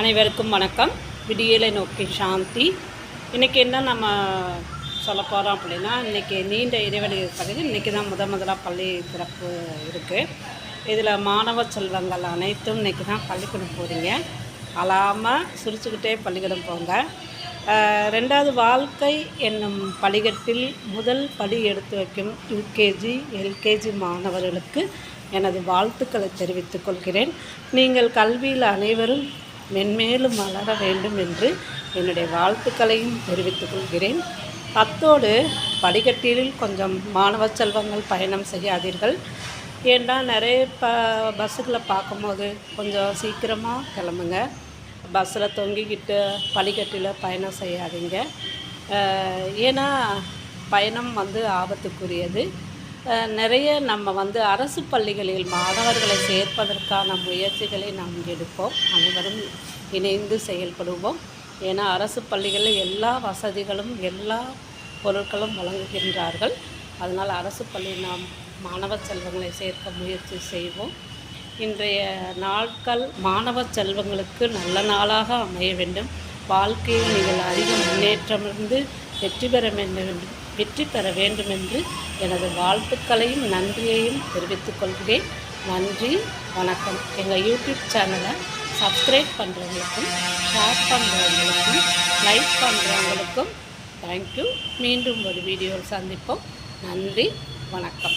அனைவருக்கும் வணக்கம். விடியலை நோக்கி சாந்தி. இன்றைக்கி என்ன நம்ம சொல்ல போகிறோம் அப்படின்னா, இன்றைக்கி நீண்ட இடைவெளிக்கு பிறகு இன்றைக்கி தான் முதலாக பள்ளி திறப்பு இருக்குது. இதில் மாணவ செல்வங்கள் அனைத்தும் இன்றைக்கி தான் பள்ளிக்கூடம் போகிறீங்க. அழாமல் சிரிச்சுக்கிட்டே பள்ளிக்கூடம் போங்க. ரெண்டாவது, வாழ்க்கை என்னும் படிக்கட்டில் முதல் படி எடுத்து வைக்கும் யூகேஜி எல்கேஜி மாணவர்களுக்கு எனது வாழ்த்துக்களை தெரிவித்துக் கொள்கிறேன். நீங்கள் கல்வியில் அனைவரும் மென்மேலும் வளர வேண்டும் என்று என்னுடைய வாழ்த்துக்களையும் தெரிவித்துக் கொள்கிறேன். அத்தோடு படிக்கட்டில் கொஞ்சம் மாணவ செல்வங்கள் பயணம் செய்யாதீர்கள். ஏன்னா நிறைய பஸ்ஸுகளை பார்க்கும்போது கொஞ்சம் சீக்கிரமாக கிளம்புங்க. பஸ்ஸில் தொங்கிக்கிட்டு படிக்கட்டில் பயணம் செய்யாதீங்க. ஏன்னா பயணம் ஆபத்துக்குரியது. நிறைய நம்ம அரசு பள்ளிகளில் மாணவர்களை சேர்ப்பதற்கான முயற்சிகளை நாம் எடுப்போம். அனைவரும் இணைந்து செயல்படுவோம். ஏன்னா அரசு பள்ளிகளில் எல்லா வசதிகளும் எல்லா பொருட்களும் வழங்குகின்றார்கள். அதனால் அரசு பள்ளி நாம் மாணவ செல்வங்களை சேர்க்க முயற்சி செய்வோம். இன்றைய நாட்கள் மாணவ செல்வங்களுக்கு நல்ல நாளாக அமைய வேண்டும். வாழ்க்கையில் நீங்கள் அதிக முன்னேற்றமிருந்து வெற்றி பெற வேண்டும் என்று எனது வாழ்த்துக்களையும் நன்றியையும் தெரிவித்துக் கொள்கிறேன். நன்றி, வணக்கம். எங்கள் யூடியூப் சேனலை சப்ஸ்கிரைப் பண்ணுறவங்களுக்கும் ஷேர் பண்ணுறவங்களுக்கும் லைக் பண்ணுறவங்களுக்கும் தேங்க்யூ. மீண்டும் ஒரு வீடியோவில் சந்திப்போம். நன்றி, வணக்கம்.